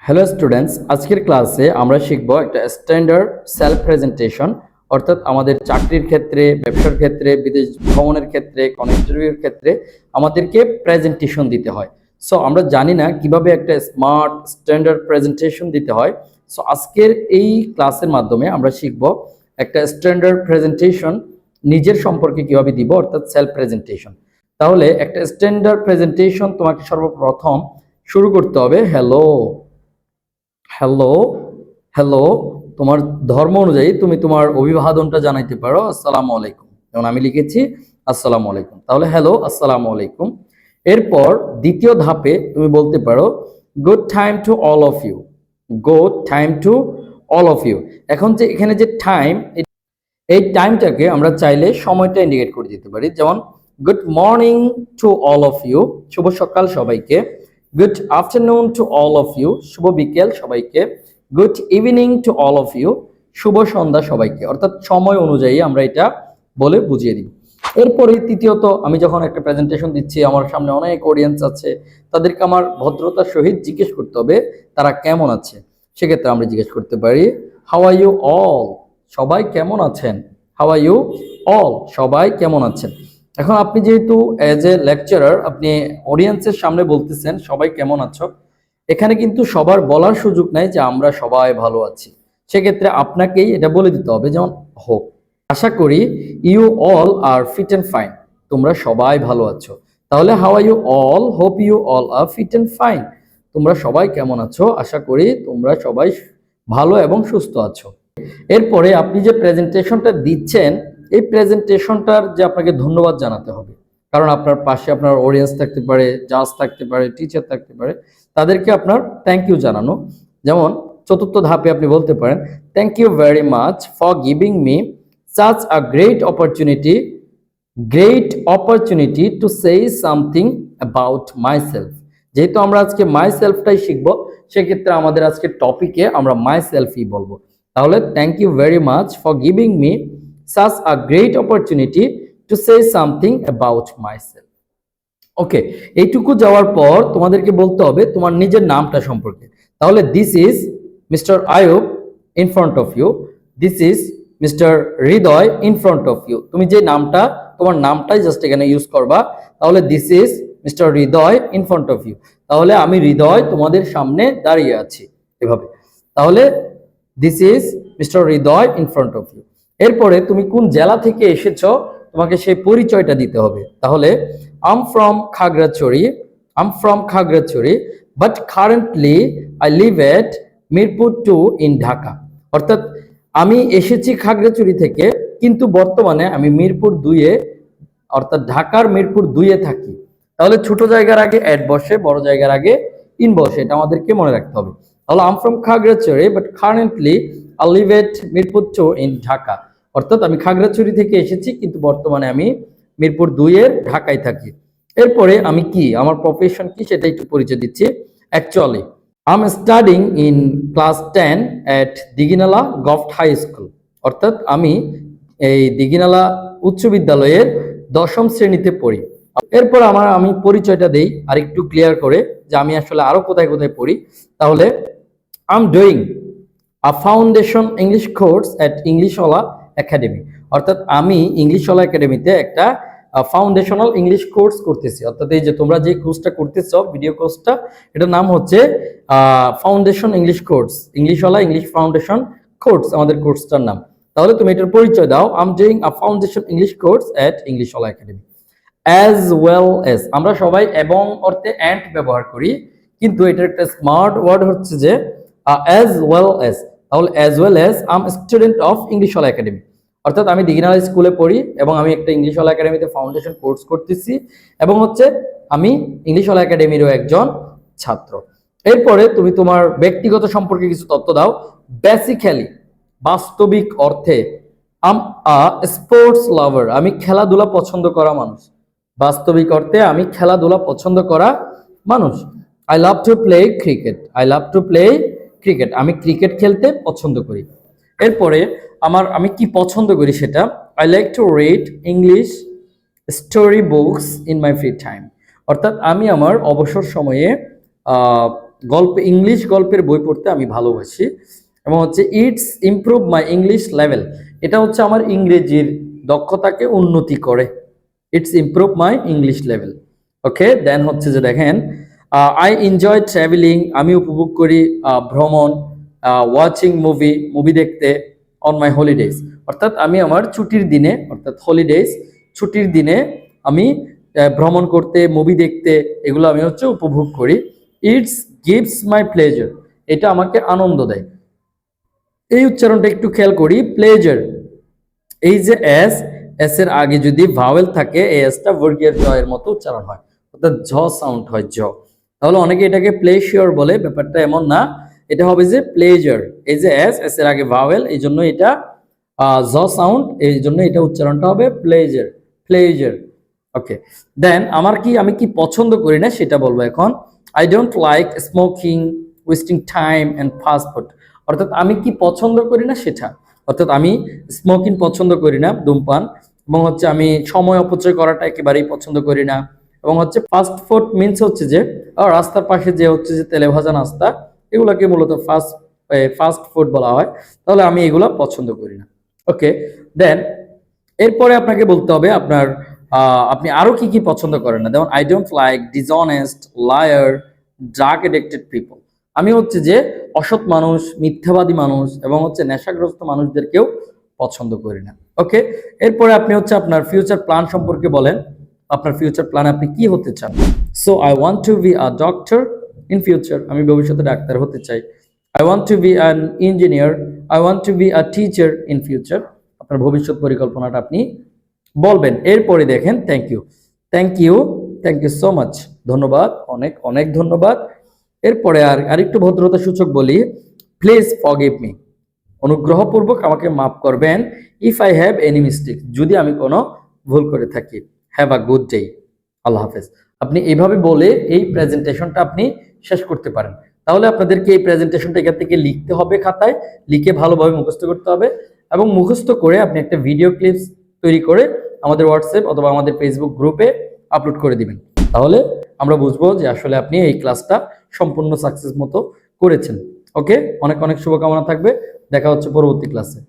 Hello students, আজকের ক্লাসে আমরা শিখব একটা স্ট্যান্ডার্ড সেলফ প্রেজেন্টেশন। অর্থাৎ আমাদের চাকরির ক্ষেত্রে, ব্যবসার ক্ষেত্রে, বিদেশ ভ্রমণের ক্ষেত্রে, কোনো ইন্টারভিউর ক্ষেত্রে আমাদেরকে প্রেজেন্টেশন দিতে হয়। সো আমরা জানি না কিভাবে একটা স্মার্ট স্ট্যান্ডার্ড প্রেজেন্টেশন দিতে হয়। সো আজকের এই ক্লাসের মাধ্যমে আমরা শিখব একটা স্ট্যান্ডার্ড প্রেজেন্টেশন নিজের সম্পর্কে কিভাবে দিব, অর্থাৎ সেলফ প্রেজেন্টেশন। তাহলে একটা স্ট্যান্ডার্ড প্রেজেন্টেশন তোমাকে সর্বপ্রথম শুরু করতে হবে হ্যালো হ্যালো হ্যালো। তোমার ধর্ম অনুযায়ী তুমি তোমার অভিবাদনটা জানাইতে পারো আসসালামু আলাইকুম। যেমন আমি লিখেছি আসসালামু আলাইকুম, তাহলে হ্যালো আসসালামু আলাইকুম। এরপর দ্বিতীয় ধাপে তুমি বলতে পারো good time to all of you, good time to all of you. এখন যে এখানে যে টাইম, এই টাইমটাকে আমরা চাইলে সময়টা ইন্ডিকেট করে দিতে পারি। যেমন good morning to all of you, শুভ সকাল সবাইকে। Good afternoon to all of you, শুভ বিকেল সবাইকে। Good evening to all of you, শুভ সন্ধ্যা সবাইকে। অর্থাৎ সময় অনুযায়ী আমরা এটা বলে বুঝিয়ে দিব। এরপরে তৃতীয়ত, আমি যখন একটা প্রেজেন্টেশন দিচ্ছি, আমার সামনে অনেক অডিয়েন্স আছে, তাদেরকে আমার ভদ্রতার সহিত জিজ্ঞেস করতে হবে তারা কেমন আছে। সেক্ষেত্রে আমরা জিজ্ঞেস করতে পারি হাউ আর ইউ অল, সবাই কেমন আছেন। হাউ আর ইউ অল, সবাই কেমন আছেন। এখন আপনি যেহেতু এজ এ লেকচারার আপনি অডিয়েন্সের সামনে বলতেছেন সবাই কেমন আছো, এখানে কিন্তু সবার বলার সুযোগ নাই যে আমরা সবাই ভালো আছি। সেক্ষেত্রে আপনাকেই এটা বলে দিতে হবে, যেমন হোপ আশা করি you all are fit and fine, তোমরা সবাই ভালো আছো। তাহলে how are you all, hope you all are fit and fine, তোমরা সবাই কেমন আছো, আশা করি তোমরা সবাই ভালো এবং সুস্থ আছো। এরপরে আপনি যে প্রেজেন্টেশনটা দিচ্ছেন, এই প্রেজেন্টেশনটার যে আপনাকে ধন্যবাদ জানাতে হবে, কারণ আপনার পাশে আপনার অডিয়েন্স থাকতে পারে, জাজ থাকতে পারে, টিচার থাকতে পারে, তাদেরকে আপনার থ্যাংক ইউ জানানো। যেমন চতুর্থ ধাপে আপনি বলতে পারেন thank you very much for giving me such a great opportunity to say something about myself. যেহেতু আমরা আজকে মাই সেলফটাই শিখবো, সেক্ষেত্রে আমাদের আজকে টপিকে আমরা মাই সেলফই বলবো। তাহলে thank you very much for giving me such a great opportunity to say something about myself. Okay, এইটুকু যাওয়ার পর তোমাদেরকে বলতে হবে তোমার নিজের নামটা সম্পর্কে। তাহলে this is mister Ayub in front of you, this is mister Hriday in front of you. তুমি যে নামটা, তোমার নামটাই জাস্ট এখানে ইউজ করবা। তাহলে this is mister Hriday in front of you, তাহলে আমি হৃদয় তোমাদের সামনে দাঁড়িয়ে আছি, এভাবে। তাহলে this is mister Hriday in front of you. এরপরে তুমি কোন জেলা থেকে এসেছো, তোমাকে সেই পরিচয়টা দিতে হবে। তাহলে I'm from Khagrachari, I'm from Khagrachari, but currently I live at Mirpur 2 in Dhaka. অর্থাৎ আমি এসেছি খাগড়াছড়ি থেকে, কিন্তু বর্তমানে আমি মিরপুর 2-এ, অর্থাৎ ঢাকার মিরপুর 2-এ থাকি। তাহলে ছোট জায়গার আগে অ্যাড বসে, বড় জায়গার আগে ইন বসে, এটা আমাদেরকে মনে রাখতে হবে। তাহলে I'm from Khagrachari but currently I live at Mirpur 2 in Dhaka. অর্থাৎ আমি খাগড়াছড়ি থেকে এসেছি, কিন্তু বর্তমানে আমি মিরপুর 2-এর ঢাকায় থাকি। এরপরে আমি কি, আমার প্রফেশন কি, সেটা একটু পরিচয় দিচ্ছি। Actually I am studying in class 10 at Dighinala govt high school. অর্থাৎ আমি এই দিঘিনালা উচ্চ বিদ্যালয়ের 10ম শ্রেণীতে পড়ি। এরপর আমি পরিচয়টা দেই আর একটু ক্লিয়ার করে, যে আমি আসলে আরো কোথায় কোথায় পড়ি। তাহলে I am doing a foundation English course at Englishwala academy. অর্থাৎ আমি ইংলিশওয়ালা একাডেমিতে একটা ফাউন্ডেশনাল ইংলিশ কোর্স করতেছি। অর্থাৎ এই যে তোমরা যে কোর্সটা করতেছ, ভিডিও কোর্সটা, এটার নাম হচ্ছে foundation English course, Englishwala English foundation course আমাদের কোর্সটার নাম। তাহলে তুমি এটার পরিচয় দাও, I am doing a foundation English course at Englishwala academy. As well as, আমরা সবাই এবং অর্থে অ্যান্ড ব্যবহার করি, কিন্তু এটার একটা স্মার্ট ওয়ার্ড হচ্ছে যে অ্যাজ ওয়েল এজ। তাহলে as well as I am student of Englishwala academy. অর্থাৎ আমি দিঘিনালা স্কুলে পড়ি এবং আমি একটা ইংলিশওয়ালা একাডেমিতে ফাউন্ডেশন কোর্স করতেছি, এবং হচ্ছে আমি ইংলিশওয়ালা একাডেমিরও একজন ছাত্র। এরপরে তুমি তোমার ব্যক্তিগত সম্পর্কে কিছু তথ্য দাও। বেসিক্যালি, বাস্তবিক অর্থে, আম আ স্পোর্টস লাভার, আমি খেলাধুলা পছন্দ করা মানুষ। বাস্তবিক অর্থে আমি খেলাধুলা পছন্দ করা মানুষ। I love to play cricket, I love to play cricket, আমি ক্রিকেট খেলতে পছন্দ করি। এরপরে আমি কি পছন্দ করি সেটা, I like to read English story books in my free time. অর্থাৎ আমি আমার অবসর সময়ে গল্প ইংলিশ গল্পের বই পড়তে আমি ভালোবাসি। এবং হচ্ছে it's improve my English level, এটা হচ্ছে আমার ইংরেজির দক্ষতাকে উন্নতি করে। It's improve my English level. Okay, then হচ্ছে যে দেখেন আই এনজয় ট্রাভেলিং, আমি উপভোগ করি ভ্রমণ, ওয়াচিং মুভি দেখতে অন মাই হলিডেজ, অর্থাৎ আমি আমার ছুটির দিনে, অর্থাৎ হলিডেজ ছুটির দিনে আমি ভ্রমণ করতে, মুভি দেখতে, এগুলো আমি হচ্ছে উপভোগ করি। ইটস গিভস মাই প্লেজার, এটা আমাকে আনন্দ দেয়। এই উচ্চারণটা একটু খেয়াল করি, প্লেজার, এই যে এস, এস এর আগে যদি ভাওয়েল থাকে এসটা বর্গীয় জ এর মতো উচ্চারণ হয়, অর্থাৎ ঝ সাউন্ড হয়, জ। তাহলে অনেকে এটাকে প্লেশিওর বলে, ব্যাপারটা এমন না, এটা হবে যে প্লেজার। এই যে এস, এস এর আগে ভাওয়েল, এই জন্য এটা জ সাউন্ড, এই জন্য এটা উচ্চারণটা হবে প্লেজার, প্লেজার। ওকে, দেন আমি কি পছন্দ করি না সেটা বলবো এখন। I don't like smoking, wasting time and fast food, অর্থাৎ আমি কি পছন্দ করি না সেটা, অর্থাৎ আমি স্মোকিং পছন্দ করি না, ধূমপান, এবং হচ্ছে আমি সময় অপচয় করাটা একেবারেই পছন্দ করি না, এবং হচ্ছে ফাস্ট ফুড মিন্স হচ্ছে যে রাস্তার পাশে যে হচ্ছে যে তেলে ভাজা নাস্তা, এগুলোকে মূলত ফাস্ট ফুড বলা হয়। তাহলে আমি এগুলো পছন্দ করি না। ওকে, দেন এরপরে আপনাকে বলতে হবে আপনি আরো কি কি পছন্দ করেন না। যেমন I don't like dishonest, liar, drug addicted people, আমি হচ্ছে যে অসৎ মানুষ, মিথ্যাবাদী মানুষ এবং হচ্ছে নেশাগ্রস্ত মানুষদেরকেও পছন্দ করি না। ওকে, এরপরে আপনি হচ্ছে আপনার ফিউচার প্ল্যান সম্পর্কে বলেন, আপনার ফিউচার প্ল্যান আপনি কি হতে চান। So I want to be a doctor in future, আমি ভবিষ্যতে ডাক্তার হতে চাই। I want to be an engineer, I want to be a teacher in future, আপনার ভবিষ্যৎ পরিকল্পনাটা আপনি বলবেন। এরপরে দেখেন thank you, thank you, thank you so much, ধন্যবাদ, অনেক অনেক ধন্যবাদ। এরপরে আরেকটু ভদ্রতা সূচক বলি, প্লিজ ফরগিভ মি, অনুগ্রহপূর্বক আমাকে মাফ করবেন। If I have any mistake, যদি আমি কোনো ভুল করে থাকি। হ্যাভ আ গুড ডে, আল্লাহ হাফেজ। আপনি এইভাবে বলে এই প্রেজেন্টেশনটা আপনি শেষ করতে পারেন। তাহলে আপনাদেরকে এই প্রেজেন্টেশনটা এখান থেকে লিখতে হবে, খাতায় লিখে ভালোভাবে মুখস্থ করতে হবে, এবং মুখস্থ করে আপনি একটা ভিডিও ক্লিপস তৈরি করে আমাদের হোয়াটসঅ্যাপ অথবা আমাদের ফেসবুক গ্রুপে আপলোড করে দিবেন। তাহলে আমরা বুঝবো যে আসলে আপনি এই ক্লাসটা সম্পূর্ণ সাকসেস মতো করেছেন। ওকে, অনেক অনেক শুভকামনা থাকবে, দেখা হচ্ছে পরবর্তী ক্লাসে।